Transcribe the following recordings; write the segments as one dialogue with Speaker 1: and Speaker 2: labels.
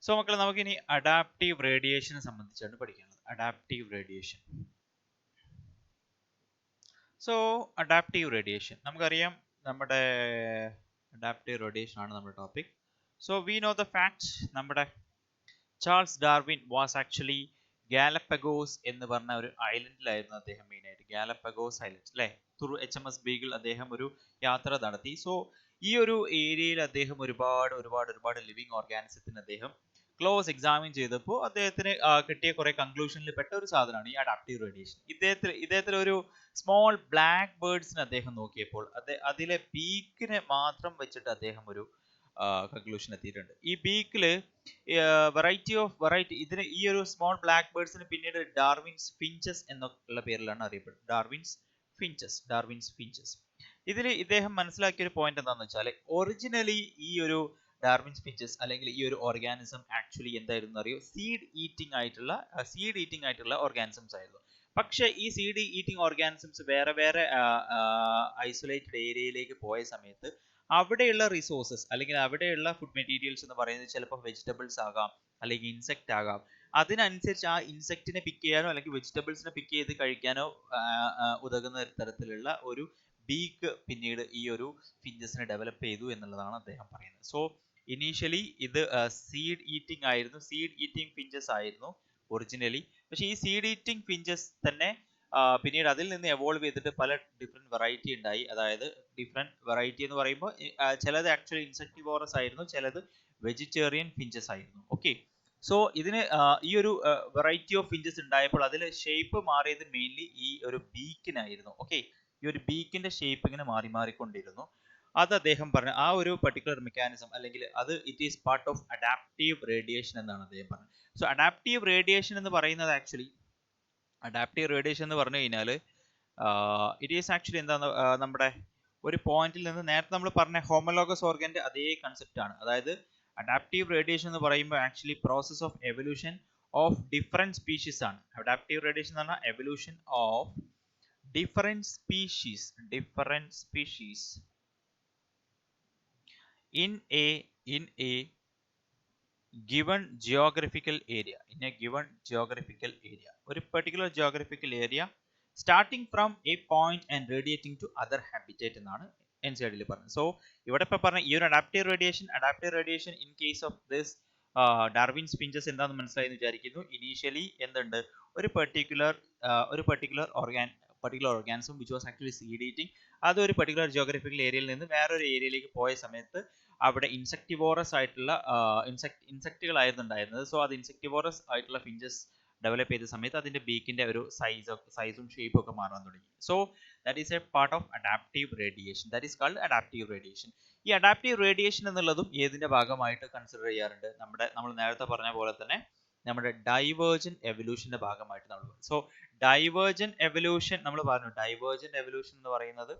Speaker 1: So മക്കളെ നമുക്കിനി adaptive റേഡിയേഷനെ സംബന്ധിച്ചാണ് പഠിക്കുന്നത്. Adaptive radiation. So adaptive radiation നമുക്കറിയാം, നമ്മുടെ അഡാപ്റ്റീവ് റേഡിയേഷൻ ആണ് നമ്മുടെ topic. So we know the fact, നമ്മുടെ Charles Darwin was actually Galapagos എന്ന് പറഞ്ഞ ഒരു ഐലൻഡിലായിരുന്നു അദ്ദേഹം മെയിനായിട്ട്. ഗാലപ്പഗോസ് ഐലൻഡ് അല്ലേ, ത്രൂ HMS ബീഗിൾ അദ്ദേഹം ഒരു യാത്ര നടത്തി. സോ ഈ ഒരു ഏരിയയിൽ അദ്ദേഹം ഒരുപാട് ലിവിങ് ഓർഗാനിസത്തിന് അദ്ദേഹം ക്ലോസ് എക്സാമിൻ ചെയ്തപ്പോൾ അദ്ദേഹത്തിന് കിട്ടിയ കുറെ കൺക്ലൂഷനിൽ പെട്ട ഒരു സാധനമാണ് ഈ അഡാപ്റ്റീവ് റേഡിയേഷൻ. ഇദ്ദേഹത്തിൽ ഒരു സ്മോൾ ബ്ലാക്ക് ബേർഡ്സിന് അദ്ദേഹം നോക്കിയപ്പോൾ അതിലെ ബീക്കിനെ മാത്രം വെച്ചിട്ട് അദ്ദേഹം ഒരു കൺക്ലൂഷൻ എത്തിയിട്ടുണ്ട്. ഈ ബീക്കില് വെറൈറ്റി ഇതിന് ഈ ഒരു സ്മോൾ ബ്ലാക്ക് ബേർഡ്സിന് പിന്നീട് ഡാർവിൻസ് ഫിഞ്ചസ് എന്നുള്ള പേരിലാണ് അറിയപ്പെടുന്നത്. Darwin's finches. ഇതിൽ ഇദ്ദേഹം മനസ്സിലാക്കിയ ഒരു പോയിന്റ് എന്താണെന്ന് വെച്ചാൽ, ഒറിജിനലി ഈ ഒരു ഡാർവിൻസ് ഫിഞ്ചസ് അല്ലെങ്കിൽ ഈ ഒരു ഓർഗാനിസം ആക്ച്വലി എന്തായിരുന്നു അറിയോ, സീഡ് ഈറ്റിംഗ് ആയിട്ടുള്ള ഓർഗാനിസംസ് ആയിരുന്നു. പക്ഷെ ഈ സീഡ് ഈറ്റിംഗ് ഓർഗാനിസംസ് വേറെ ഐസൊലേറ്റഡ് ഏരിയയിലേക്ക് പോയ സമയത്ത് അവിടെയുള്ള റിസോഴ്സസ് അല്ലെങ്കിൽ അവിടെയുള്ള ഫുഡ് മെറ്റീരിയൽസ് എന്ന് പറയുന്നത് ചിലപ്പോൾ വെജിറ്റബിൾസ് ആകാം, അല്ലെങ്കിൽ ഇൻസെക്റ്റ് ആകാം. അതിനനുസരിച്ച് ആ ഇൻസെക്റ്റിനെ പിക്ക് ചെയ്യാനോ അല്ലെങ്കിൽ വെജിറ്റബിൾസിനെ പിക്ക് ചെയ്ത് കഴിക്കാനോ ഉതകുന്ന തരത്തിലുള്ള ഒരു ബീക്ക് പിന്നീട് ഈ ഒരു ഫിഞ്ചസിനെ ഡെവലപ്പ് ചെയ്തു എന്നുള്ളതാണ് അദ്ദേഹം പറയുന്നത്. സോ ഇനീഷ്യലി ഇത് സീഡ് ഈറ്റിംഗ് ഫിഞ്ചസ് ആയിരുന്നു ഒറിജിനലി. പക്ഷേ ഈ സീഡ് ഈറ്റിംഗ് ഫിഞ്ചസ് തന്നെ പിന്നീട് അതിൽ നിന്ന് എവോൾവ് ചെയ്തിട്ട് പല ഡിഫറെന്റ് വെറൈറ്റി ഉണ്ടായി. അതായത് ഡിഫറെന്റ് വെറൈറ്റി എന്ന് പറയുമ്പോൾ ചിലത് ആക്ച്വലി ഇൻസെക്ടിവോറസ് ആയിരുന്നു, ചിലത് വെജിറ്റേറിയൻ ഫിഞ്ചസ് ആയിരുന്നു. ഓക്കെ, സോ ഇതിന് ഈ ഒരു വെറൈറ്റി ഓഫ് ഫിഞ്ചസ് ഉണ്ടായപ്പോൾ അതിലെ ഷേപ്പ് മാറിയത് മെയിൻലി ഈ ഒരു ബീക്കിനായിരുന്നു. ഓക്കെ, ഈ ഒരു ബീക്കിന്റെ ഷേപ്പ് ഇങ്ങനെ മാറിക്കൊണ്ടിരുന്നു. അത് അദ്ദേഹം പറഞ്ഞു ആ ഒരു പർട്ടിക്കുലർ മെക്കാനിസം അല്ലെങ്കിൽ അത് it is part of adaptive radiation എന്നാണ് അദ്ദേഹം പറഞ്ഞത്. സോ അഡാപ്റ്റീവ് റേഡിയേഷൻ എന്ന് പറയുന്നത് ആക്ച്വലി എന്ന് പറഞ്ഞു കഴിഞ്ഞാൽ ഇറ്റ് ഈസ് ആക്ച്വലി എന്താണ്, നമ്മുടെ ഒരു പോയിന്റിൽ നിന്ന് നേരത്തെ നമ്മൾ പറഞ്ഞ ഹോമോലോഗസ് ഓർഗന്റെ അതേ കൺസെപ്റ്റ് ആണ്. അതായത് അഡാപ്റ്റീവ് റേഡിയേഷൻ എന്ന് പറയുമ്പോൾ actually process of evolution of different species ആണ്. അഡാപ്റ്റീവ് റേഡിയേഷൻ എന്ന് പറഞ്ഞാൽ evolution of different species in a given geographical area, ഒരു particular geographical area starting from a point and radiating to other habitat എന്നാണ് NCERT ൽ പറഞ്ഞത്. So ഇവിടെ ഇപ്പോൾ പറഞ്ഞ ഈ ഒരു adaptive radiation in case of this Darwin's finches എന്താണെന്ന് മനസ്സിലായി എന്ന് വിചാരിക്കുന്നു. ഇനീഷ്യലി എന്തുണ്ട്, ഒരു particular organism which was actually seed eating, അത് ഒരു പെർട്ടിക്കുലർ ജിയോഗ്രഫിക്കൽ ഏരിയയിൽ നിന്ന് വേറൊരു ഏരിയയിലേക്ക് പോയ സമയത്ത് അവിടെ ഇൻസെക്ടിവോറസ് ആയിട്ടുള്ള ഇൻസെക്റ്റുകളായിരുന്നു ഉണ്ടായിരുന്നത്. സോ അത് ഇൻസെക്ടിവോറസ് ആയിട്ടുള്ള ഫിഞ്ചസ് ഡെവലപ്പ് ചെയ്ത സമയത്ത് അതിന്റെ ബീക്കിന്റെ ഒരു സൈസും ഷേപ്പും ഒക്കെ മാറാൻ തുടങ്ങി. So that is A part of adaptive radiation. That is called adaptive radiation. ഈ അഡാപ്റ്റീവ് റേഡിയേഷൻ എന്നുള്ളതും ഏതിന്റെ ഭാഗമായിട്ട് കൺസിഡർ ചെയ്യാറുണ്ട്, നമ്മൾ നേരത്തെ പറഞ്ഞ പോലെ തന്നെ നമ്മുടെ ഡൈവേർജന്റ് എവല്യൂഷന്റെ ഭാഗമായിട്ട് നമ്മൾ. സോ ഡൈവേർജന്റ് എവല്യൂഷൻ നമ്മൾ പറഞ്ഞു. ഡൈവേർജന്റ് എവല്യൂഷൻ എന്ന് പറയുന്നത്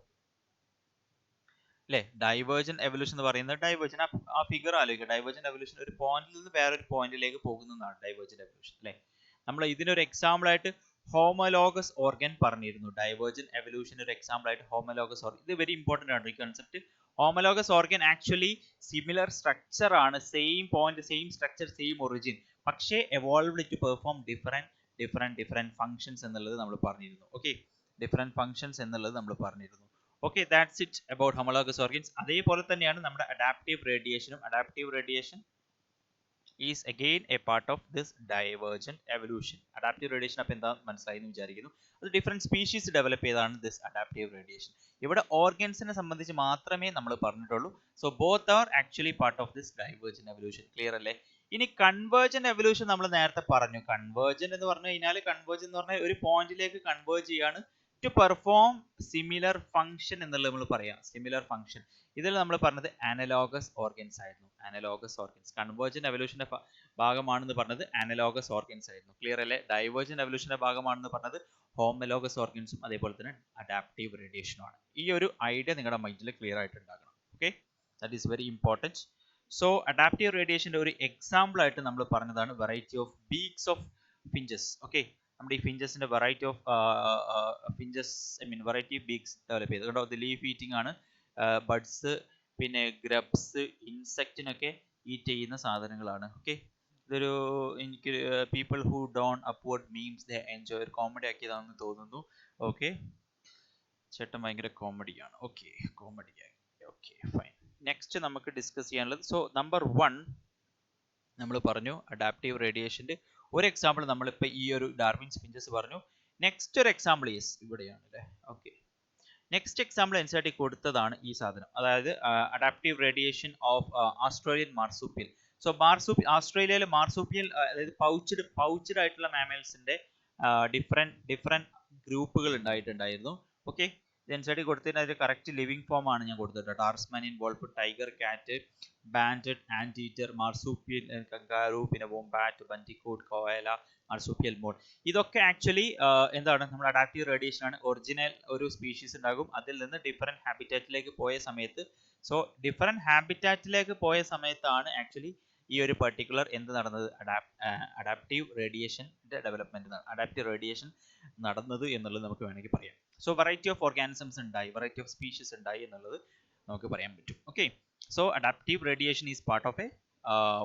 Speaker 1: അല്ലെ, ഡൈവേർജന്റ് എവല്യൂഷൻ എന്ന് പറയുന്നത് ആ ഫിഗർ ആലോചിക്കുക. ഡൈവേർജന്റ് എവല്യൂഷൻ ഒരു പോയിന്റിൽ നിന്ന് വേറൊരു പോയിന്റിലേക്ക് പോകുന്നതാണ് ഡൈവേർജന്റ് എവല്യൂഷൻ അല്ലെ. നമ്മൾ ഇതിനൊരു എക്സാമ്പിൾ ആയിട്ട് ഹോമോലോഗസ് ഓർഗൻ പറഞ്ഞിരുന്നു. ഡൈവേർജന്റ് എവല്യൂഷൻ ഒരു എക്സാമ്പിൾ ആയിട്ട് ഹോമോലോഗസ് ഓർഗൻ. ഇത് വെരി ഇമ്പോർട്ടന്റ് ആണ് ഈ concept. Homologous organ actually similar structure ആണ്, same point, same structure, same origin, പക്ഷേ evolved to perform different functions എന്നുള്ളത് നമ്മൾ പറഞ്ഞിരുന്നു. ഓക്കെ, ഡിഫറെന്റ് ഫങ്ഷൻസ് എന്നുള്ളത് നമ്മൾ പറഞ്ഞിരുന്നു. Okay, that's it about homologous organs. അതേപോലെ തന്നെയാണ് നമ്മുടെ അഡാപ്റ്റീവ് റേഡിയേഷനും. Adaptive radiation is again a part of this divergent evolution. Adaptive radiation അപ്പോൾ എന്താ മനസ്സിലായി എന്ന് വിചാരിക്കുന്നു. അത് ഡിഫറെന്റ് സ്പീഷീസ് ഡെവലപ്പ് ചെയ്താണ് ദിസ് അഡാപ്റ്റീവ് റേഡിയേഷൻ. ഇവിടെ ഓർഗൻസിനെ സംബന്ധിച്ച് മാത്രമേ നമ്മൾ പറഞ്ഞിട്ടുള്ളൂ. So both are actually part of this divergent evolution. Clear അല്ലേ? ഇനി കൺവേർജന്റ് എവല്യൂഷൻ നമ്മൾ നേരത്തെ പറഞ്ഞു. കൺവേർജന്റ് എന്ന് പറഞ്ഞു കഴിഞ്ഞാൽ ഒരു പോയിന്റിലേക്ക് കൺവേർജ് ചെയ്യാണ് ടു പെർഫോം സിമിലർ ഫംഗ്ഷൻ എന്നുള്ളത് നമ്മൾ പറയാം. സിമിലർ ഫംഗ്ഷൻ ഇതിൽ നമ്മൾ പറഞ്ഞത് അനലോഗസ് ഓർഗൻസ് ആയിരുന്നു. അനലോഗസ് ഓർഗൻസ് കൺവേർജന്റ് എവല്യൂഷന്റെ ഭാഗമാണെന്ന് പറഞ്ഞത് അനലോഗസ് ഓർഗൻസ് ആയിരുന്നു. ക്ലിയർ അല്ലേ? ഡൈവേർജന്റ് എവല്യൂഷന്റെ ഭാഗമാണെന്ന് പറഞ്ഞത് ഹോമോലോഗസ് ഓർഗൻസും അതേപോലെ തന്നെ അഡാപ്റ്റീവ് റേഡിയേഷനും ആണ്. ഈ ഒരു ഐഡിയ നിങ്ങളുടെ മൈൻഡിൽ ക്ലിയർ ആയിട്ടുണ്ടാകണം. Okay, that is very important. So adaptive റേഡിയേഷന്റെ ഒരു എക്സാമ്പിൾ ആയിട്ട് നമ്മൾ പറഞ്ഞതാണ് variety of beaks of finches. Okay, നമ്മുടെ ഈ ഫിഞ്ചസിന്റെ variety of variety beaks develop ചെയ്ത് കേട്ടോ. ഇത് ലീഫ് ഈറ്റിംഗ് ആണ്. ബഡ്സ്, പിന്നെ ഗ്രബ്സ്, ഇൻസെക്റ്റിനൊക്കെ ഈറ്റ് ചെയ്യുന്ന സാധനങ്ങളാണ്. ഓക്കെ, ഇതൊരു എനിക്ക് people who don upward memes they enjoy ഒരു കോമഡി ആക്കിയതാണെന്ന് തോന്നുന്നു. ഓക്കെ, ചേട്ടൻ ഭയങ്കര കോമഡിയാണ്. ഓക്കെ, കോമഡി ആയി. Okay fine. നെക്സ്റ്റ് നമുക്ക് ഡിസ്കസ് ചെയ്യാനുള്ളത്, സോ നമ്പർ 1 നമ്മൾ പറഞ്ഞു അഡാപ്റ്റീവ് റേഡിയേഷൻ്റെ ഒരു എക്സാമ്പിൾ നമ്മളിപ്പോൾ ഈ ഒരു ഡാർവിൻ സ്പിഞ്ചസ് പറഞ്ഞു. നെക്സ്റ്റ് ഒരു എക്സാമ്പിൾ യെസ് ഇവിടെയാണ് അല്ലേ. ഓക്കെ, നെക്സ്റ്റ് എക്സാമ്പിൾ എൻസിആർടി കൊടുത്തതാണ് ഈ സാധനം, അതായത് adaptive radiation of Australian marsupial. So ഓസ്ട്രേലിയയിൽ മാർസൂപ്പിയൽ അതായത് പൗച്ച്ഡ് ആയിട്ടുള്ള മാമൽസിന്റെ ഡിഫറെന്റ് ഗ്രൂപ്പുകൾ ഉണ്ടായിട്ടുണ്ടായിരുന്നു. ഓക്കെ, എൻസിആർടി കൊടുത്തതിന് അതിന്റെ കറക്റ്റ് ലിവിംഗ് ഫോം ആണ് ഞാൻ കൊടുത്തിട്ട് ടാർസ്മാനിയൻ വോൾഫ്, ടൈഗർ കാറ്റ്, ബാൻഡഡ്, ആന്റ് ഈറ്റർ, മാർസൂപ്പിയൽ കങ്കാരു, പിന്നെ വോംബാറ്റ്, ബന്റിക്കോട്ട്, കോയല, മാർസൂപ്പിയൽ മോഡ്. ഇതൊക്കെ ആക്ച്വലി എന്താണ് നമ്മൾ അഡാപ്റ്റീവ് റേഡിയേഷൻ ആണ്. ഒറിജിനൽ ഒരു സ്പീഷീസ് ഉണ്ടാകും, അതിൽ നിന്ന് ഡിഫറെന്റ് ഹാബിറ്റാറ്റിലേക്ക് പോയ സമയത്ത്, സോ ഡിഫറെന്റ് ഹാബിറ്റാറ്റിലേക്ക് പോയ സമയത്താണ് ആക്ച്വലി ഈ ഒരു പെർട്ടിക്കുലർ എന്ത് നടന്നത്, അഡാപ്റ്റീവ് റേഡിയേഷൻ്റെ ഡെവലപ്മെന്റ്, അഡാപ്റ്റീവ് റേഡിയേഷൻ നടന്നത് എന്നുള്ളത് നമുക്ക് വേണമെങ്കിൽ പറയാം. സോ വെറൈറ്റി ഓഫ് ഓർഗാനിസംസ് ഉണ്ടായി, വെറൈറ്റി ഓഫ് സ്പീഷീസ് ഉണ്ടായി എന്നുള്ളത് നമുക്ക് പറയാൻ പറ്റും. Okay, so adaptive radiation is part of A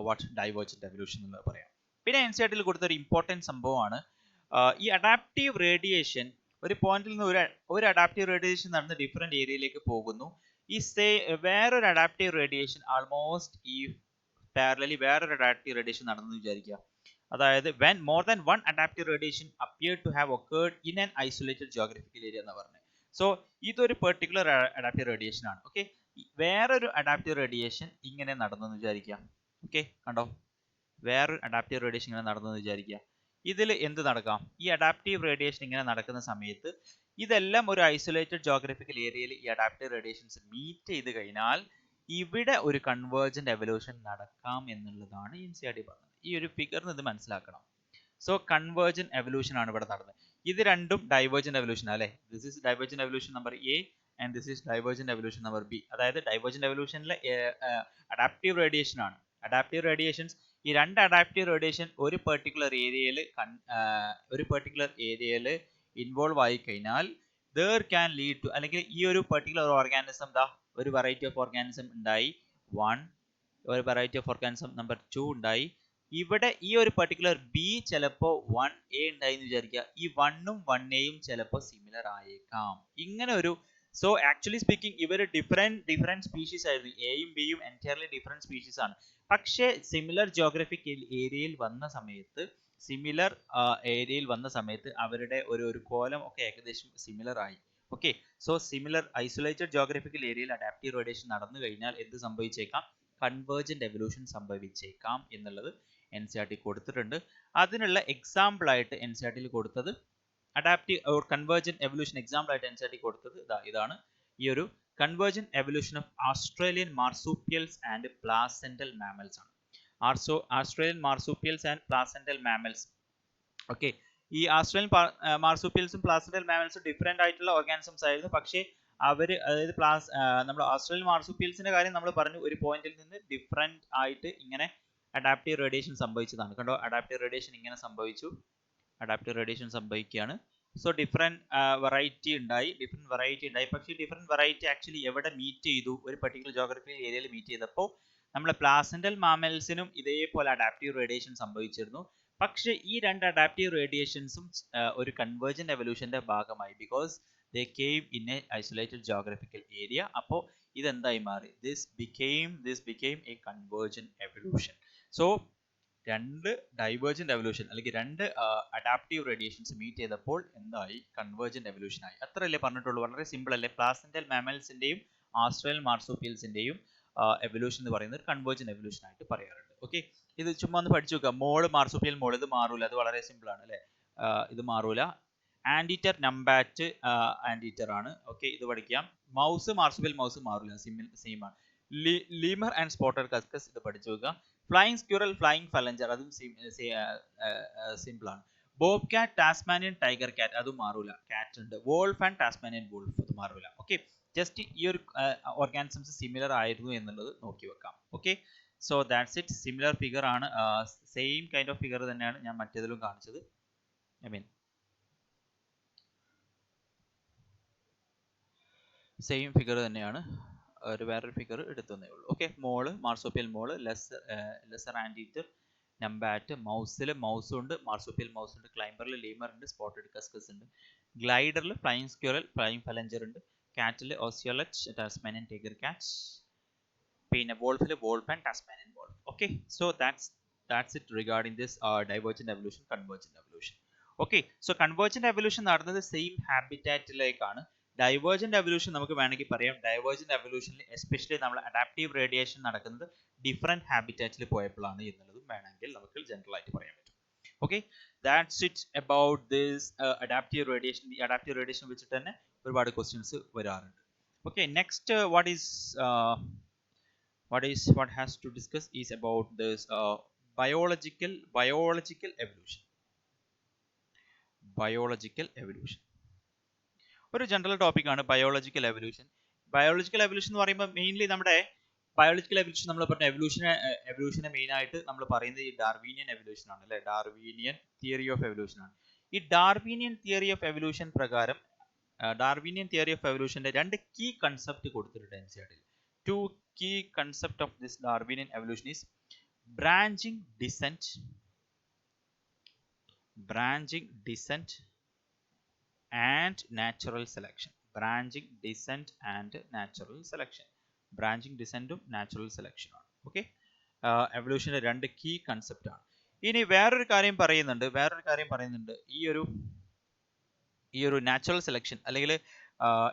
Speaker 1: what divergent evolution എന്ന് പറയാം. പിന്നെ എൻസിആർടിയിൽ കൊടുത്ത ഒരു ഇമ്പോർട്ടൻറ്റ് സംഭവമാണ് ഈ അഡാപ്റ്റീവ് റേഡിയേഷൻ ഒരു പോയിന്റിൽ നിന്ന് ഒരു അഡാപ്റ്റീവ് റേഡിയേഷൻ നടന്ന് ഡിഫറെന്റ് ഏരിയയിലേക്ക് പോകുന്നു. ഈ വേറൊരു അഡാപ്റ്റീവ് റേഡിയേഷൻ ആൾമോസ്റ്റ് ഈ പാരലലി വേറൊരു അഡാപ്റ്റീവ് റേഡിയേഷൻ നടന്നു വിചാരിക്കുക. അതായത് when more than one adaptive radiation appeared to have occurred in an isolated geographical area എന്ന് പറഞ്ഞത്. സോ ഇതൊരു പെർട്ടിക്കുലർ അഡാപ്റ്റീവ് റേഡിയേഷൻ ആണ്. ഓക്കെ, വേറൊരു അഡാപ്റ്റീവ് റേഡിയേഷൻ ഇങ്ങനെ നടന്നെന്ന് വിചാരിക്കുക. ഓക്കെ, കണ്ടോ, വേറൊരു അഡാപ്റ്റീവ് റേഡിയേഷൻ ഇങ്ങനെ നടന്നെന്ന് വിചാരിക്കുക. ഇതിൽ എന്ത് നടക്കാം, ഈ അഡാപ്റ്റീവ് റേഡിയേഷൻ ഇങ്ങനെ നടക്കുന്ന സമയത്ത് ഇതെല്ലാം ഒരു ഐസൊലേറ്റഡ് ജോഗ്രഫിക്കൽ ഏരിയയിൽ ഈ അഡാപ്റ്റീവ് റേഡിയേഷൻസ് മീറ്റ് ചെയ്ത് കഴിഞ്ഞാൽ ഇവിടെ ഒരു കൺവേർജന്റ് എവല്യൂഷൻ നടക്കാം എന്നുള്ളതാണ് എൻസിആർടി പറഞ്ഞത്. ഈ ഒരു ഫിഗറിന് ഇത് മനസ്സിലാക്കണം. സോ കൺവേർജന്റ് എവല്യൂഷൻ ആണ് ഇവിടെ നടന്നത്. ഇത് രണ്ടും ഡൈവേർജന്റ് എവല്യൂഷൻ അല്ലേ. This is divergent evolution number A and this is divergent evolution number B. അതായത് ഡൈവേർജന്റ് എവല്യൂഷനിലെ അഡാപ്റ്റീവ് റേഡിയേഷൻ ആണ്. അഡാപ്റ്റീവ് റേഡിയേഷൻസ്, ഈ രണ്ട് അഡാപ്റ്റീവ് റേഡിയേഷൻ ഒരു പെർട്ടിക്കുലർ ഏരിയയിൽ ഇൻവോൾവ് ആയി കഴിഞ്ഞാൽ there can lead to, അല്ലെങ്കിൽ ഈ ഒരു പെർട്ടിക്കുലർ ഓർഗാനിസം ഒരു വെറൈറ്റി ഓഫ് ഓർഗാനിസം ഉണ്ടായി 1, ഒരു വെറൈറ്റി ഓഫ് ഓർഗാനിസം നമ്പർ 2 ഉണ്ടായി. ഇവിടെ ഈ ഒരു പെർട്ടിക്കുലർ ബി ചിലപ്പോൾ 1A ഉണ്ടായി എന്ന് വിചാരിക്കുക. ഈ 1ഉം 1Aയും ചിലപ്പോൾ സിമിലർ ആയേക്കാം. ഇങ്ങനെ ഒരു, സോ ആക്ച്വലി സ്പീക്കിംഗ് ഇവർ ഡിഫറെന്റ് സ്പീഷീസ് ആയിരുന്നു. എയും ബിയും എൻറ്റയർലി ഡിഫറെന്റ് സ്പീഷീസ് ആണ്. പക്ഷേ സിമിലർ ജോഗ്രഫിക്കൽ ഏരിയയിൽ വന്ന സമയത്ത് അവരുടെ ഒരു കോലം ഒക്കെ ഏകദേശം സിമിലർ ആയി. Okay, so similar isolated geographical ഏരിയയിൽ അഡാപ്റ്റീവ് റേഡിയേഷൻ നടന്നു കഴിഞ്ഞാൽ എന്ത് സംഭവിച്ചേക്കാം, കൺവേർജന്റ് എവല്യൂഷൻ സംഭവിച്ചേക്കാം എന്നുള്ളത് എൻസിആർടി കൊടുത്തിട്ടുണ്ട്. അതിനുള്ള എക്സാമ്പിൾ ആയിട്ട് എൻസിആർടിയിൽ കൊടുത്തത് അഡാപ്റ്റീവ് കൺവേർജന്റ് എവല്യൂഷൻ എക്സാമ്പിൾ ആയിട്ട് എൻസിആർടി കൊടുത്തത് ഇതാണ്, ഈ ഒരു convergent evolution of Australian marsupials and placental mammals ആണ്. Australian marsupials and placental mammals. Okay, ഈ ഓസ്ട്രേലിയൻ മാർസൂപ്പിയൽസും പ്ലാസെന്റൽ മാമൽസും ഡിഫറെന്റ് ആയിട്ടുള്ള ഓർഗാനിസംസ് ആയിരുന്നു. പക്ഷേ അതായത് നമ്മൾ ഓസ്ട്രേലിയൻ മാർസൂപ്പിയൽസിന്റെ കാര്യം നമ്മൾ പറഞ്ഞു, ഒരു പോയിന്റിൽ നിന്ന് ഡിഫറെന്റ് ആയിട്ട് ഇങ്ങനെ അഡാപ്റ്റീവ് റേഡിയേഷൻ സംഭവിച്ചതാണ്. കണ്ടോ, അഡാപ്റ്റീവ് റേഡിയേഷൻ ഇങ്ങനെ സംഭവിച്ചു, അഡാപ്റ്റീവ് റേഡിയേഷൻ സംഭവിക്കുകയാണ്. സോ ഡിഫറെന്റ് വെറൈറ്റി ഉണ്ടായി. പക്ഷേ ഡിഫറെന്റ് വെറൈറ്റി ആക്ച്വലി എവിടെ മീറ്റ് ചെയ്തു, ഒരു പെർട്ടിക്കുലർ ജോഗ്രഫിക്കൽ ഏരിയയിൽ മീറ്റ് ചെയ്തപ്പോൾ നമ്മളെ പ്ലാസെന്റൽ മാമൽസിനും ഇതേപോലെ അഡാപ്റ്റീവ് റേഡിയേഷൻ സംഭവിച്ചിരുന്നു. പക്ഷേ ഈ രണ്ട് അഡാപ്റ്റീവ് റേഡിയേഷൻസും ഒരു കൺവേർജന്റ് എവല്യൂഷന്റെ ഭാഗമായി, because they came in A isolated geographical area. അപ്പോൾ ഇതെന്തായി മാറി, this became A convergent evolution. So രണ്ട് ഡൈവേർജന്റ് എവല്യൂഷൻ അല്ലെങ്കിൽ രണ്ട് അഡാപ്റ്റീവ് റേഡിയേഷൻസ് മീറ്റ് ചെയ്തപ്പോൾ എന്തായി, കൺവേർജന്റ് എവല്യൂഷൻ ആയി. അത്രയല്ലേ പറഞ്ഞിട്ടുള്ളൂ, വളരെ സിമ്പിൾ അല്ലേ. പ്ലാസെന്റൽ മാമൽസിന്റെയും ഓസ്ട്രേലിയൻ മാർസൂപ്പിയൽസിന്റെയും എവല്യൂഷൻ എന്ന് പറയുന്നത് കൺവേർജന്റ് എവല്യൂഷൻ ആയിട്ട് പറയാറുണ്ട്. ഓക്കെ, ഇത് ചുമ്മാ ഒന്ന് പഠിച്ചു നോക്കുക. മോള് മാർസൂപ്പിയൽ മോൾ, ഇത് മാറൂല, അത് വളരെ സിമ്പിൾ ആണ് അല്ലേ. ഇത് മാറൂല. ആൻറ്റീറ്റർ നംബാറ്റ് ആൻറ്റീറ്റർ ആണ്. ഓക്കെ, ഇത് പഠിക്കാം. മൗസ് മാർസൂപ്പിയൽ മൗസ് മാറൂല, സെയിം ആണ്. ലീമർ ആൻഡ് സ്പോട്ടഡ് കസ്കസ്, ഇത് പഠിച്ചു നോക്കുക. ഫ്ലൈയിങ് സ്ക്യൂറൽ, ഫ്ലൈയിങ് ഫലഞ്ചർ, അതും സിമ്പിൾ ആണ്. ബോബ് കാറ്റ്, ടാസ്മാനിയൻ ടൈഗർ കാറ്റ്, അതും മാറൂല, കാറ്റ് ഉണ്ട്. വോൾഫ് ആൻഡ് ടാസ്മാനിയൻ വോൾഫ്, അത് മാറൂല. ഓക്കെ, ജസ്റ്റ് ഈ ഒരു ഓർഗാനിസംസ് സിമിലർ ആയിരുന്നു എന്നുള്ളത് നോക്കി വെക്കാം. Okay, so that's it. Similar figure ആണ്, സെയിം കൈൻഡ് ഓഫ് ഫിഗർ തന്നെയാണ് ഞാൻ മറ്റേതിലും കാണിച്ചത്. സെയിം ഫിഗർ തന്നെയാണ്, വേറൊരു ഫിഗർ എടുത്തതേ ഉള്ളൂ. ഓക്കെ, മോള് മാർസൂപ്പിയൽ മോള്, ലെസർ ആൻറ്റീറ്റർ നംബാറ്റ്, മൗസിൽ മൗസ് ഉണ്ട്, മാർസുപ്പിയൽ മൗസ് ഉണ്ട്, ക്ലൈംബറിൽ ലീമർ ഉണ്ട്, സ്പോട്ടഡ് കസ്കസ് ഉണ്ട്, ഗ്ലൈഡറിൽ ഫ്ലൈയിങ് സ്ക്യൂറൽ, ഫ്ലൈയിങ് ഫലഞ്ചർ ഉണ്ട്, കാറ്റിൽ ഓസിയോലറ്റ്, ടാസ്മാനിയൻ ടൈഗർ കാറ്റ്, പിന്നെ വോൾഫിൽ wolf and Tasmanian wolf. Okay, so that's it regarding this divergent evolution, convergent evolution. Okay, so convergent evolution നടന്നത് സെയിം ഹാബിറ്റാറ്റിലേക്കാണ്. ഡൈവേർജന്റ് എവല്യൂഷൻ നമുക്ക് വേണമെങ്കിൽ പറയാം, ഡൈവേർജന്റ് എവല്യൂഷനിൽ എസ്പെഷ്യലി നമ്മൾ അഡാപ്റ്റീവ് റേഡിയേഷൻ നടക്കുന്നത് ഡിഫറെന്റ് ഹാബിറ്റാറ്റിൽ പോയപ്പോഴാണ് എന്നുള്ളതും വേണമെങ്കിൽ നമുക്ക് ജനറൽ ആയിട്ട് പറയാൻ പറ്റും. Okay, that's it about this adaptive radiation. ഈ അഡാപ്റ്റീവ് റേഡിയേഷൻ വെച്ചിട്ട് തന്നെ ഒരുപാട് ക്വസ്റ്റ്യൻസ് വരാറുണ്ട്. Okay, next what has to discuss is about this biological evolution. Biological evolution ഒരു ജനറൽ ടോപ്പിക് ആണ് ബയോളജിക്കൽ എവല്യൂഷൻ. ബയോളജിക്കൽ എവല്യൂഷൻ എന്ന് പറയുമ്പോൾ മെയിൻലി നമ്മുടെ ബയോളജിക്കൽ എവല്യൂഷൻ നമ്മൾ പറഞ്ഞ എവല്യൂഷനെ മെയിൻ ആയിട്ട് നമ്മൾ പറയുന്നത് ഈ ഡാർവീനിയൻ എവല്യൂഷൻ ആണ് അല്ലെ, ഡാർവീനിയൻ തിയറി ഓഫ് എവല്യൂഷൻ ആണ്. ഈ ഡാർവീനിയൻ തിയറി ഓഫ് എവല്യൂഷൻ പ്രകാരം ഡാർവീനിയൻ തിയറി ഓഫ് എവല്യൂഷന്റെ രണ്ട് കീ കൺസെപ്റ്റ് കൊടുത്തിട്ടുണ്ട് എൻസിആർടിയിൽ. Two key concept of this Darwinian evolution is branching descent and natural selection. Branching descent and natural selection. Branching descent ഉം natural selection ആണ്. Okay, എവല്യൂഷന്റെ രണ്ട് key concept ആണ്. ഇനി വേറൊരു കാര്യം പറയുന്നുണ്ട് ഈ ഒരു നാച്ചുറൽ സെലക്ഷൻ അല്ലെങ്കിൽ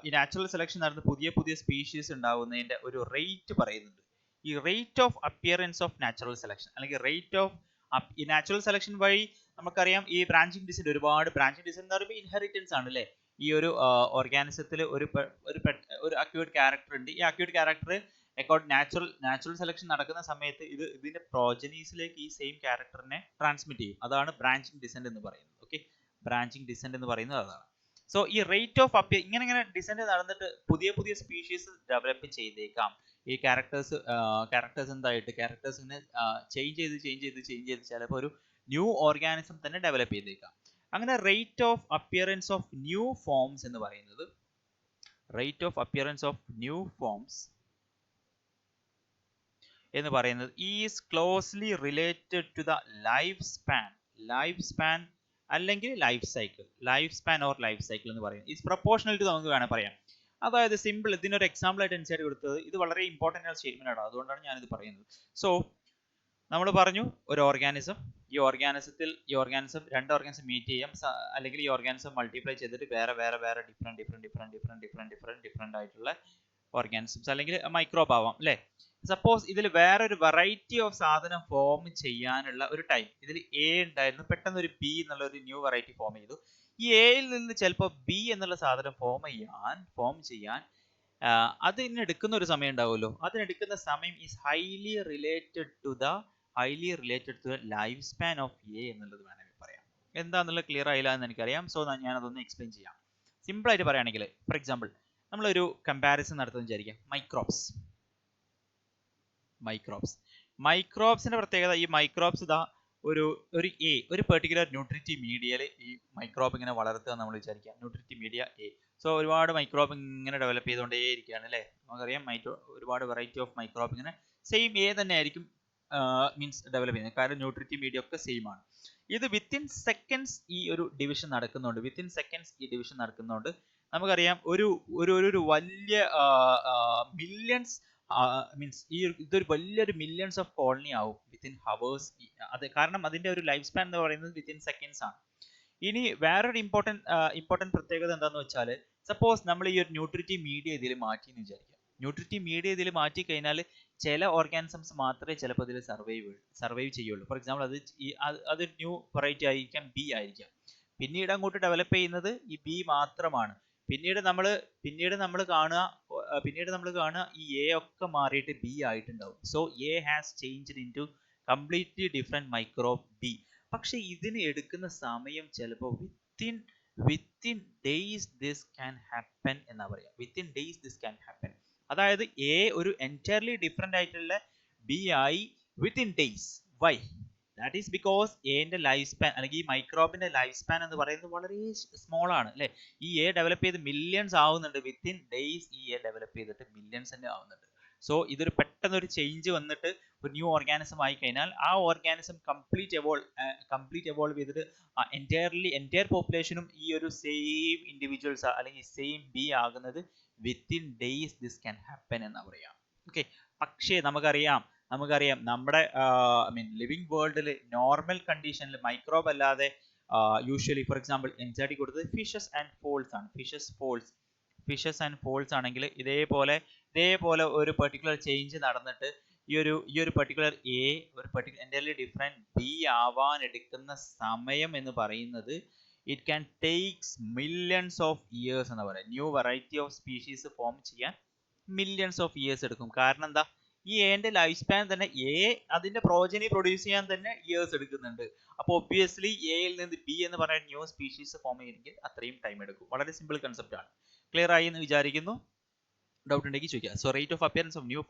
Speaker 1: ഈ നാച്ചുറൽ സെലക്ഷൻ നടന്ന് പുതിയ സ്പീഷീസ് ഉണ്ടാവുന്നതിന്റെ ഒരു റേറ്റ് പറയുന്നുണ്ട്. ഈ rate of appearance of natural selection അല്ലെങ്കിൽ റേറ്റ് ഓഫ് ഈ നാച്ചുറൽ സെലക്ഷൻ വഴി നമുക്കറിയാം ഈ ബ്രാഞ്ചിങ് ഡിസെന്റ്, ഒരുപാട് ബ്രാഞ്ചിങ് ഡിസെന്റ് എന്ന് പറയുമ്പോൾ ഇൻഹെറിറ്റൻസ് ആണ് അല്ലേ. ഈ ഒരു ഓർഗാനിസത്തിൽ ഒരു അക്യൂട്ട് ക്യാരക്ടർ ഉണ്ട്. ഈ acute character Accord natural selection നടക്കുന്ന സമയത്ത് ഇതിന്റെ പ്രോജനീസിലേക്ക് ഈ സെയിം ക്യാരക്ടറിനെ ട്രാൻസ്മിറ്റ് ചെയ്യും. അതാണ് ബ്രാഞ്ചിങ് ഡിസെന്റ് എന്ന് പറയുന്നത്. ഓക്കെ, ബ്രാഞ്ചിങ് ഡിസെന്റ് എന്ന് പറയുന്നത് അതാണ്. സോ ഈ റേറ്റ് ഓഫ് ഇങ്ങനെ ഡിസെന്റ് നടന്നിട്ട് പുതിയ സ്പീഷീസ് ഡെവലപ്പ് ചെയ്തേക്കാം. ഈ ക്യാരക്ടേഴ്സ് ഇങ്ങനെ ചേഞ്ച് ചെയ്ത് ചിലപ്പോൾ ഒരു ന്യൂ ഓർഗാനിസം തന്നെ ഡെവലപ്പ് ചെയ്തേക്കാം. അങ്ങനെ rate of appearance of new forms എന്ന് പറയുന്നത് is closely related to the life span അല്ലെങ്കിൽ ലൈഫ് സ്പാൻ എന്ന് പറയുന്നത് ഈസ് പ്രൊപ്പോർഷണൽ ടു നമുക്ക് വേണം പറയാം. അതായത് സിമ്പിൾ, ഇതിനൊരു എക്സാമ്പിൾ ആയിട്ട് അനുസരിച്ച് കൊടുത്തത് ഇത് വളരെ ഇമ്പോർട്ടൻ്റ് ആയ സ്റ്റേറ്റ്മെന്റ് ആണ്, അതുകൊണ്ടാണ് ഞാനിത് പറയുന്നത്. സോ നമ്മൾ പറഞ്ഞു ഒരു ഓർഗാനിസം, ഈ ഓർഗാനിസം രണ്ട് ഓർഗാനിസം മീറ്റ് ചെയ്യാം, അല്ലെങ്കിൽ ഈ ഓർഗാനിസം മൾട്ടിപ്ലൈ ചെയ്തിട്ട് വേറെ ഡിഫറെന്റ് ആയിട്ടുള്ള ഓർഗാനിസംസ് അല്ലെങ്കിൽ മൈക്രോബ് ആവാം അല്ലേ. സപ്പോസ് ഇതിൽ വേറൊരു വെറൈറ്റി ഓഫ് സാധനം ഫോം ചെയ്യാനുള്ള ഒരു ടൈം ഇതിൽ എ ഉണ്ടായിരുന്നു, പെട്ടെന്ന് ഒരു ബി എന്നുള്ള ഒരു ന്യൂ വെറൈറ്റി ഫോം ചെയ്തു. ഈ എയിൽ നിന്ന് ചിലപ്പോൾ ബി എന്നുള്ള സാധനം ഫോം ചെയ്യാൻ അതിനെടുക്കുന്ന ഒരു സമയം ഉണ്ടാവുമല്ലോ. അതിനെടുക്കുന്ന സമയം is highly related to the life span of A എന്നുള്ളത് വേണമെങ്കിൽ പറയാം. എന്താണെന്നുള്ളത് ക്ലിയർ ആയില്ല എന്ന് എനിക്കറിയാം. സോ ഞാനതൊന്ന് എക്സ്പ്ലെയിൻ ചെയ്യാം. സിമ്പിൾ ആയിട്ട് പറയുകയാണെങ്കിൽ, ഫോർ എക്സാമ്പിൾ നമ്മളൊരു കമ്പാരിസൺ നടത്തുന്ന വിചാരിക്കാം. മൈക്രോബ്സിന്റെ പ്രത്യേകത, ഈ മൈക്രോബ്സ് ഇതാ ഒരു പെർട്ടിക്കുലർ ന്യൂട്രിറ്റീവ് മീഡിയയിൽ ഈ മൈക്രോബ് ഇങ്ങനെ വളർത്തുക നമ്മൾ വിചാരിക്കാം. Nutritive media A. സോ ഒരുപാട് മൈക്രോബ് ഇങ്ങനെ ഡെവലപ്പ് ചെയ്തുകൊണ്ടേ ഇരിക്കുകയാണ് അല്ലേ. നമുക്കറിയാം ഒരുപാട് വെറൈറ്റി ഓഫ് മൈക്രോബ് ഇങ്ങനെ സെയിം എ തന്നെ ആയിരിക്കും മീൻസ് ഡെവലപ്പ് ചെയ്യുന്നത്, കാരണം ന്യൂട്രിറ്റീവ് മീഡിയ ഒക്കെ സെയിം ആണ്. ഇത് വിത്തിൻ സെക്കൻഡ്സ് ഈ ഒരു ഡിവിഷൻ നടക്കുന്നതുകൊണ്ട് നമുക്കറിയാം ഒരു വലിയ മില്യൺസ് ഇതൊരു വലിയൊരു മില്യൺസ് ഓഫ് കോളനി ആവും വിത്തിൻ ഹവേഴ്സ്. അത് കാരണം അതിന്റെ ഒരു ലൈഫ് സ്പാൻ എന്ന് പറയുന്നത് വിത്തിൻ സെക്കൻഡ്സ് ആണ്. ഇനി വേറൊരു ഇമ്പോർട്ടൻറ്റ് പ്രത്യേകത എന്താന്ന് വെച്ചാൽ, സപ്പോസ് നമ്മൾ ഈ ഒരു ന്യൂട്രിറ്റീവ് മീഡിയ ഇതിൽ മാറ്റി എന്ന് വിചാരിക്കാം. ന്യൂട്രിറ്റീവ് മീഡിയ ഇതിൽ മാറ്റി കഴിഞ്ഞാൽ ചില ഓർഗാനിസംസ് മാത്രമേ ചിലപ്പോൾ ഇതിൽ സർവൈവ് ചെയ്യുള്ളൂ. ഫോർ എക്സാമ്പിൾ അത് ന്യൂ വെറൈറ്റി ആയിരിക്കാം, ബി ആയിരിക്കാം. പിന്നീട് അങ്ങോട്ട് ഡെവലപ്പ് ചെയ്യുന്നത് ഈ ബി മാത്രമാണ്. പിന്നീട് നമ്മൾ കാണുക ഈ എ ഒക്കെ മാറിയിട്ട് ബി ആയിട്ടുണ്ടാവും. So A has changed into completely different microbe B. പക്ഷെ ഇതിന് എടുക്കുന്ന സമയം ചിലപ്പോൾ within days this can happen എന്നാ പറയാ. Within days this can happen. അതായത് എ ഒരു എൻറ്റയർലി ഡിഫറെന്റ് ആയിട്ടുള്ള ബി ആയി within days. Why? That is because എന്റെ ലൈഫ് സ്പാൻ അല്ലെങ്കിൽ ഈ മൈക്രോബിന്റെ ലൈഫ് സ്പാൻ എന്ന് പറയുന്നത് വളരെ സ്മോൾ ആണ് അല്ലെ. ഈ എ ഡെവലപ്പ് ചെയ്ത് മില്യൺസ് ആവുന്നുണ്ട്, വിത്തിൻ ഡേയ്സ് ഈ എ ഡെവലപ്പ് ചെയ്തിട്ട് മില്യൺസ് തന്നെ ആവുന്നുണ്ട്. സോ ഇതൊരു പെട്ടെന്നൊരു ചേഞ്ച് വന്നിട്ട് ഒരു ന്യൂ ഓർഗാനിസം ആയി കഴിഞ്ഞാൽ ആ ഓർഗാനിസം കംപ്ലീറ്റ് എവോൾവ് ചെയ്തിട്ട് എൻറ്റയർ പോപ്പുലേഷനും ഈ ഒരു സെയിം ഇൻഡിവിജ്വൽസ് അല്ലെങ്കിൽ സെയിം ബി ആകുന്നത് within days this can happen എന്ന് പറയാം. ഓക്കെ, പക്ഷേ നമുക്കറിയാം നമ്മുടെ ലിവിങ് വേൾഡിൽ നോർമൽ കണ്ടീഷനിൽ മൈക്രോബ് അല്ലാതെ യൂഷ്വലി ഫോർ എക്സാമ്പിൾ എൻസൈറ്റി കൊടുത്തത് ഫിഷസ് ആൻഡ് ഫോൾസ് ആണ്. ഫിഷസ് ആൻഡ് ഫോൾസ് ആണെങ്കിൽ ഇതേപോലെ ഒരു പെർട്ടിക്കുലർ ചേഞ്ച് നടന്നിട്ട് ഈ ഒരു പെർട്ടിക്കുലർ ഒരു പെർട്ടിക്കുലർ എൻ്റയർലി ഡിഫറെൻറ്റ് ബി ആവാൻ എടുക്കുന്ന സമയം എന്ന് പറയുന്നത് it can takes millions of years എന്ന് പറയാം. New variety of species form ചെയ്യാൻ മില്യൺസ് ഓഫ് ഇയേഴ്സ് എടുക്കും. കാരണം എന്താ, ഈ എന്റെ ലൈഫ് സ്പാൻ തന്നെ അതിന്റെ പ്രോജനി പ്രൊഡ്യൂസ് ചെയ്യാൻ തന്നെ ഇയേഴ്സ് എടുക്കുന്നുണ്ട്. അപ്പോൾ ഒബ്വിയസ്ലി എയിൽ നിന്ന് ബി എന്ന് പറയുന്ന ന്യൂ സ്പീഷീസ് ഫോം ചെയ്യണമെങ്കിൽ അത്രയും ടൈം എടുക്കും. വളരെ സിമ്പിൾ കൺസെപ്റ്റ് ആണ്. ക്ലിയർ ആയി എന്ന് വിചാരിക്കുന്നു. ഡൗട്ട് ഉണ്ടെങ്കിൽ ചോദിക്കുക. So rate of appearance of new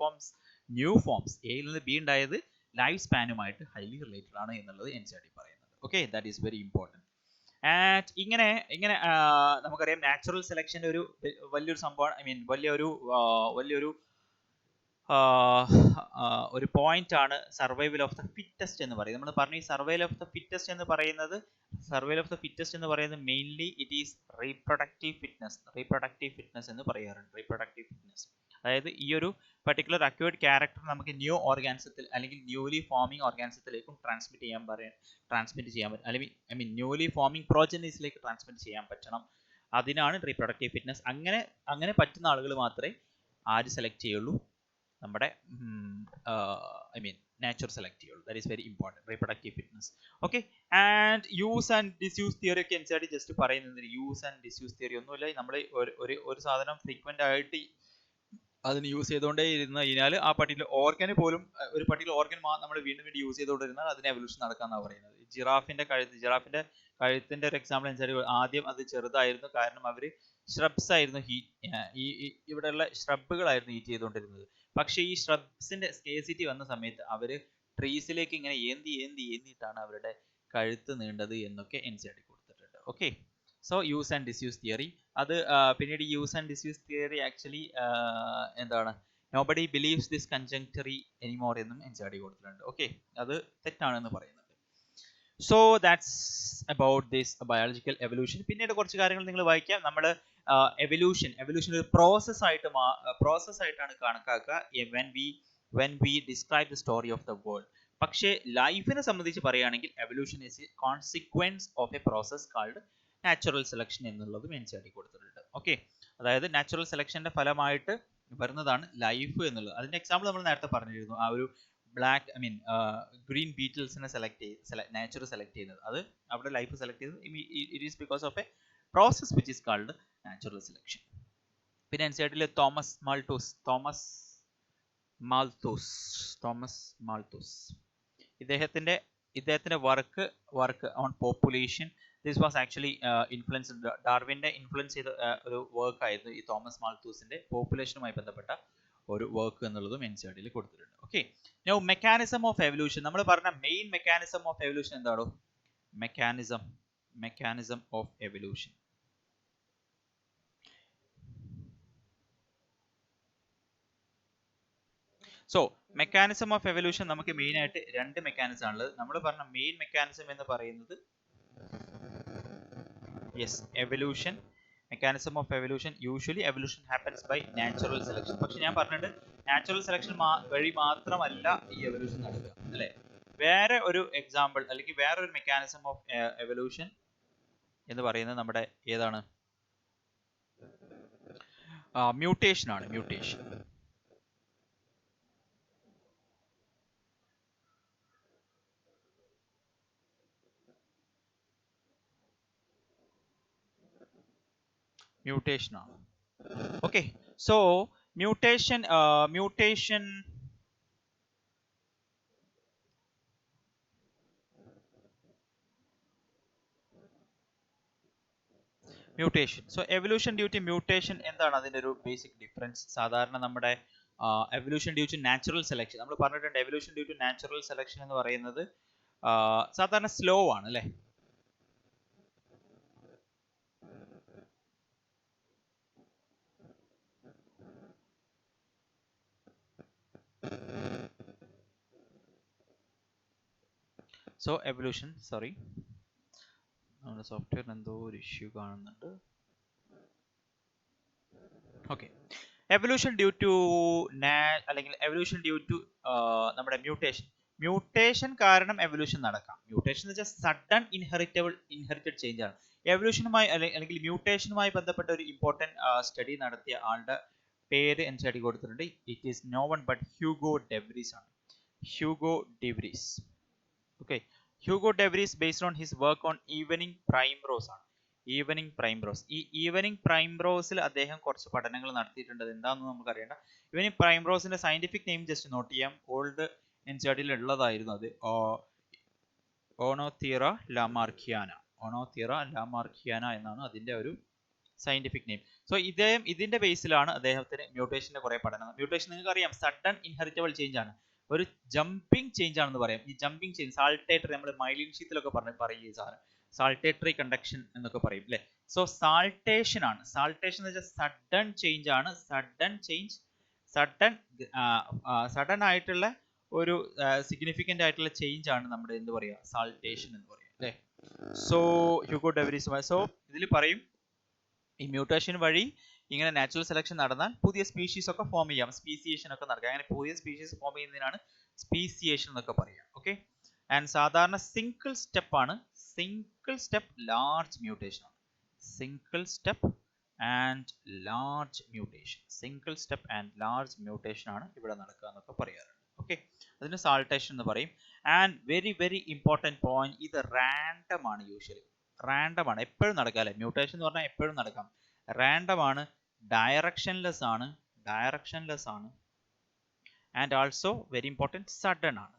Speaker 1: forms എയിൽ നിന്ന് ബി ഉണ്ടായത് ലൈഫ് സ്പാനുമായിട്ട് ഹൈലി റിലേറ്റഡ് ആണ് എന്നുള്ളത് NCERT പറയുന്നത്. Okay, that is very important. And ഇങ്ങനെ നമുക്കറിയാം നാച്ചുറൽ സെലക്ഷൻ്റെ വലിയൊരു സംഭവം, ഒരു പോയിന്റ് ആണ് സർവൈവൽ ഓഫ് ദ ഫിറ്റസ്റ്റ് എന്ന് പറയുന്നത്. നമ്മൾ പറഞ്ഞു ഈ സർവൈവൽ ഓഫ് ദ ഫിറ്റസ്റ്റ് എന്ന് പറയുന്നത് mainly it is reproductive fitness എന്ന് പറയാറുണ്ട്. റീപ്രൊഡക്റ്റീവ് ഫിറ്റ്നസ് അതായത് ഈ ഒരു പർട്ടിക്കുലർ അക്വേർഡ് ക്യാരക്ടർ നമുക്ക് ന്യൂ ഓർഗാനിസത്തിൽ അല്ലെങ്കിൽ ന്യൂലി ഫോമിംഗ് ഓർഗാനിസത്തിലേക്കും ട്രാൻസ്മിറ്റ് ചെയ്യാൻ പറ്റും, അല്ലെങ്കിൽ ന്യൂലി ഫോമിംഗ് പ്രോജനീസിലേക്ക് ട്രാൻസ്മിറ്റ് ചെയ്യാൻ പറ്റണം. അതിനാണ് റീപ്രൊഡക്റ്റീവ് ഫിറ്റ്നസ്. അങ്ങനെ പറ്റുന്ന ആളുകൾ മാത്രമേ ആര് സെലക്ട് ചെയ്യുള്ളൂ, നമ്മുടെ nature സെലക്ട് ചെയ്യുള്ളൂ. That is very important, reproductive fitness. Okay, and use and disuse theory ഒക്കെ NCERT ജസ്റ്റ് പറയുന്നത്. യൂസ് ആൻഡ് ഡിസ്യൂസ് തിയറി ഒന്നുമില്ല. നമ്മൾ ഒരു സാധനം ഫ്രീക്വന്റ് ആയിട്ട് അതിന് യൂസ് ചെയ്തുകൊണ്ടേ ഇരുന്ന് കഴിഞ്ഞാൽ ആ പർട്ടിക്കുലർ ഓർഗന് പോലും ഒരു പർട്ടിക്കുലർ ഓർഗൻ നമ്മൾ വീണ്ടും വീണ്ടും യൂസ് ചെയ്തുകൊണ്ടിരുന്നാൽ അതിന് എവല്യൂഷൻ നടക്കാമെന്നാണ് പറയുന്നത്. ജിറാഫിന്റെ കഴുത്തിന്റെ ഒരു എക്സാമ്പിൾ NCERT ആദ്യം അത് ചെറുതായിരുന്നു, കാരണം അവർ shrubs ആയിരുന്നു ഇവിടെയുള്ള shrubകളായിരുന്നു ഹീറ്റ് ചെയ്തുകൊണ്ടിരുന്നത്. പക്ഷേ ഈ shrubsന്റെ സ്കേസിറ്റി വന്ന സമയത്ത് അവര് ട്രീസിലേക്ക് ഇങ്ങനെ ഏന്തിയിട്ടാണ് അവരുടെ കഴുത്ത് നീണ്ടത് എന്നൊക്കെ NCERT കൊടുത്തിട്ടുണ്ട്. Okay, so use and disuse theory അത് പിന്നീട് use and disuse theory actually എന്താണ്, നോബഡി ബിലീവ്സ് ദിസ് കൺജങ്ക്ടറി എനിമോർ എന്നും NCERT കൊടുത്തിട്ടുണ്ട്. ഓക്കെ, അത് തെറ്റാണെന്ന് പറയുന്നുണ്ട്. So that's about this biological evolution. പിന്നീട് കുറച്ച് കാര്യങ്ങൾ നിങ്ങൾ വായിക്കാം. നമ്മൾ എവല്യൂഷൻ ഒരു പ്രോസസ് ആയിട്ടാണ് കണക്കാക്കുക when we describe the story of the world. പക്ഷേ ലൈഫിനെ സംബന്ധിച്ച് പറയുകയാണെങ്കിൽ evolution is A consequence of a process called natural selection എന്നുള്ളതും NCERT കൊടുത്തിട്ടുണ്ട്. ഓക്കെ, അതായത് നാച്ചുറൽ സെലക്ഷന്റെ ഫലമായിട്ട് വരുന്നതാണ് ലൈഫ് എന്നുള്ളത്. അതിന്റെ എക്സാമ്പിൾ നമ്മൾ നേരത്തെ പറഞ്ഞിരുന്നു. ആ ഒരു ഗ്രീൻ ബീറ്റിൽസിനെ നാച്ചുറൽ സെലക്ട് ചെയ്യുന്നത്, അത് അവിടെ ലൈഫ് സെലക്ട് ചെയ്തത് it is because of a process which is called natural selection. പിന്നെ NCERT തോമസ് മാൾത്തൂസ് ഇദ്ദേഹത്തിന്റെ work on population, this was actually influence ഡാർവിന്റെ ഇൻഫ്ലുവൻസ് ചെയ്ത ഒരു വർക്ക് ആയിരുന്നു ഈ തോമസ് മാൾത്തൂസിന്റെ പോപ്പുലേഷനുമായി ബന്ധപ്പെട്ട ഒരു വർക്ക് എന്നുള്ളതും NCERT കൊടുത്തിട്ടുണ്ട്. Okay, now mechanism of evolution. നമ്മൾ പറഞ്ഞ മെയിൻ മെക്കാനിസം ഓഫ് എവല്യൂഷൻ എന്താണോ? Mechanism of evolution. So mechanism of evolution നമുക്ക് മെയിൻ ആയിട്ട് രണ്ട് മെക്കാനിസം ആണുള്ളത്. നമ്മൾ പറഞ്ഞ മെയിൻ മെക്കാനിസം എന്ന് പറയുന്നത് evolution. Mechanism of evolution, usually evolution happens by natural selection. പക്ഷെ ഞാൻ പറഞ്ഞിട്ട് നാച്ചുറൽ സെലക്ഷൻ വഴി മാത്രമല്ല ഈ എവല്യൂഷൻ നടക്കുക, അല്ലെ? വേറെ ഒരു എക്സാമ്പിൾ അല്ലെങ്കിൽ വേറൊരു മെക്കാനിസം ഓഫ് എവല്യൂഷൻ എന്ന് പറയുന്നത് നമ്മുടെ ഏതാണ്? മ്യൂട്ടേഷൻ ആണ്. മ്യൂട്ടേഷൻ ആണ്. Okay, so mutation so evolution due to mutation എന്താണ് അതിന്റെ ഒരു ബേസിക് ഡിഫറൻസ്? സാധാരണ നമ്മുടെ evolution due to natural selection നമ്മൾ പറഞ്ഞിട്ടുണ്ട്. Evolution due to natural selection എന്ന് പറയുന്നത് സാധാരണ സ്ലോ ആണ്, അല്ലേ? സോ എവല്യൂഷൻ, സോറി, നമ്മുടെ സോഫ്റ്റ്വെയറിന് എന്തോ ഒരു ഇഷ്യൂ കാണുന്നുണ്ട്. ഓക്കെ, എവല്യൂഷൻ ഡ്യൂ ടു അല്ലെങ്കിൽ എവല്യൂഷൻ ഡ്യൂ ടു നമ്മുടെ മ്യൂട്ടേഷൻ കാരണം എവല്യൂഷൻ നടക്കാം. മ്യൂട്ടേഷൻ എന്ന് വെച്ചാൽ സഡൻ ഇൻഹെറിറ്റഡ് ചേഞ്ച് ആണ്. എവല്യൂഷനുമായി അല്ലെങ്കിൽ മ്യൂട്ടേഷനുമായി ബന്ധപ്പെട്ട ഒരു ഇമ്പോർട്ടൻറ്റ് സ്റ്റഡി നടത്തിയ ആളുടെ പേര് എൻ സ്റ്റഡി കൊടുത്തിട്ടുണ്ട്. It is no one but Hugo de Vries ആണ്. Hugo de Vries. Okay, Hugo de Vries based on his work on evening primrose ആണ്. Evening primrose. ഈ ഈവനിങ് പ്രൈംറോസിൽ അദ്ദേഹം കുറച്ച് പഠനങ്ങൾ നടത്തിയിട്ടുണ്ട്. എന്താണെന്ന് നമുക്ക് അറിയേണ്ട. ഈവനിങ് പ്രൈംറോസിന്റെ സയന്റിഫിക് നെയിം ജസ്റ്റ് നോട്ട് ചെയ്യാം. ഓൾഡ് എൻ സി ആർ ടിയിൽ ഉള്ളതായിരുന്നു അത്. ഓണോതീറ ലാമാർക്കിയാന. ഓണോതീറ ലാമാർക്കിയാന എന്നാണ് അതിന്റെ ഒരു സയന്റിഫിക് നെയിം. സോ ഇതിന്റെ ബേസിലാണ് അദ്ദേഹത്തിന് മ്യൂട്ടേഷന്റെ കുറെ പഠനങ്ങൾ. മ്യൂട്ടേഷൻ നിങ്ങൾക്ക് അറിയാം, സഡൻ ഇൻഹെറിറ്റബിൾ ചേഞ്ച് ആണ്, ഒരു ജമ്പിങ് ചേഞ്ച് ആണെന്ന് പറയാം. ഈ ജമ്പിങ് ചേഞ്ച് സാൾട്ടേറ്ററി, നമ്മൾ മൈലിൻ ഷീത്തിലൊക്കെ പറയും ഈ സാധനം, സാൾട്ടേറ്ററി കണ്ടക്ഷൻ എന്നൊക്കെ പറയും അല്ലേ. സോ സാൾട്ടേഷൻ ആണ്. സാൾട്ടേഷൻ എന്ന് വെച്ചാൽ സഡൻ ചേഞ്ച് ആണ്. സഡൻ ആയിട്ടുള്ള ഒരു സിഗ്നിഫിക്കന്റ് ആയിട്ടുള്ള ചേഞ്ച് ആണ് നമ്മുടെ എന്ത് പറയുക, സാൾട്ടേഷൻ എന്ന് പറയും അല്ലേ. So Hugo ഡെവരീസ്. സോ ഇതിൽ പറയും ഈ മ്യൂട്ടേഷൻ വഴി ഇങ്ങനെ നാച്ചുറൽ സെലക്ഷൻ നടന്നാൽ പുതിയ സ്പീഷീസ് ഒക്കെ ഫോം ചെയ്യാം, സ്പീസിയേഷൻ ഒക്കെ നടക്കാം. അങ്ങനെ പുതിയ സ്പീഷീസ് ഫോം ചെയ്യുന്നതിനാണ് സ്പീസിയേഷൻ എന്നൊക്കെ പറയുക. ഓക്കെ, ആൻഡ് സാധാരണ സിംഗിൾ സ്റ്റെപ്പ് ആണ്. സിംഗിൾ സ്റ്റെപ്പ് ലാർജ് മ്യൂട്ടേഷൻ ആണ്. Single step and large mutation. Single step and large mutation ആണ് ഇവിടെ നടക്കുക എന്നൊക്കെ പറയാറുണ്ട്. ഓക്കെ, അതിന് സാൾട്ടേഷൻ എന്ന് പറയും. And very very important point, ഇത് റാൻഡം ആണ്. യൂഷ്വലി റാൻഡം ആണ്, എപ്പോഴും നടക്കാം അല്ലെ. മ്യൂട്ടേഷൻ എന്ന് പറഞ്ഞാൽ എപ്പോഴും നടക്കാം. റാൻഡം ആണ്, ഡയറക്ഷൻലെസ് ആണ്, and also very important sudden ആണ്.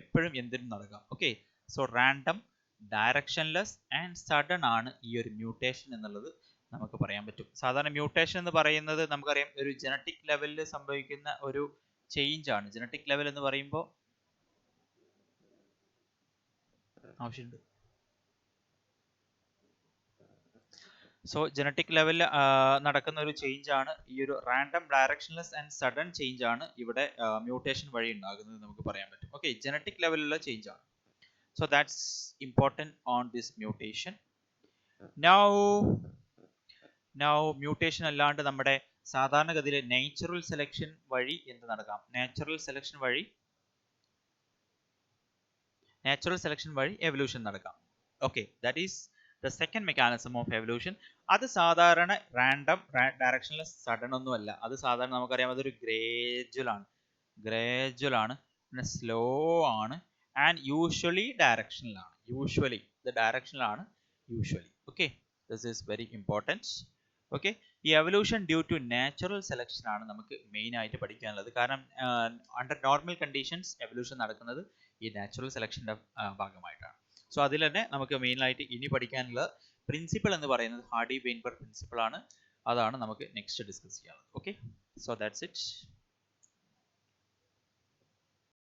Speaker 1: എപ്പോഴും എന്തിനും നടക്കാം. Okay, so random, directionless and sudden ആണ് ഈ ഒരു മ്യൂട്ടേഷൻ എന്നുള്ളത് നമുക്ക് പറയാൻ പറ്റും. സാധാരണ മ്യൂട്ടേഷൻ എന്ന് പറയുന്നത് നമുക്കറിയാം ഒരു ജനറ്റിക് ലെവലിൽ സംഭവിക്കുന്ന ഒരു ചേഞ്ച് ആണ്. ജനറ്റിക് ലെവൽ എന്ന് പറയുമ്പോൾ ആവശ്യമുണ്ട്. സോ ജനറ്റിക് ലെവലിൽ നടക്കുന്ന ഒരു ചേഞ്ച് ആണ് ഈ ഒരു random, directionless and sudden change ആണ് ഇവിടെ മ്യൂട്ടേഷൻ വഴി ഉണ്ടാകുന്നത് നമുക്ക് പറയാൻ പറ്റും. ഓക്കെ, ജനറ്റിക് ലെവലിലുള്ള ചേഞ്ച് ആണ്. So that's important on this mutation. Now mutation അല്ലാണ്ട് നമ്മുടെ സാധാരണഗതിയിൽ നാച്ചുറൽ സെലക്ഷൻ വഴി എന്ത് നടക്കാം? നാച്ചുറൽ സെലക്ഷൻ വഴി എവല്യൂഷൻ നടക്കാം. Okay, that is the second mechanism of evolution. അത് സാധാരണ റാൻഡം, ഡയറക്ഷൻലെസ്, സഡൻ ഒന്നുമല്ല. അത് സാധാരണ നമുക്കറിയാം അതൊരു ഗ്രേജ്വൽ ആണ്, പിന്നെ സ്ലോ ആണ്, ആൻഡ് യൂഷ്വലി ഡയറക്ഷനിലാണ്. Okay, this is very important. Okay, ഈ evolution due to natural selection ആണ് നമുക്ക് മെയിൻ ആയിട്ട് പഠിക്കാനുള്ളത്. കാരണം അണ്ടർ നോർമൽ കണ്ടീഷൻസ് എവല്യൂഷൻ നടക്കുന്നത് ഈ നാച്ചുറൽ സെലക്ഷൻ്റെ ഭാഗമായിട്ടാണ്. സോ അതിൽ തന്നെ നമുക്ക് മെയിനായിട്ട് ഇനി പഠിക്കാനുള്ള പ്രിൻസിപ്പിൾ എന്ന് പറയുന്നത് ഹാർഡി വെയിൻബർഗ് പ്രിൻസിപ്പിൾ ആണ്. അതാണ് നമുക്ക് നെക്സ്റ്റ് ഡിസ്കസ് ചെയ്യാനുള്ളത്. Okay, so that's it.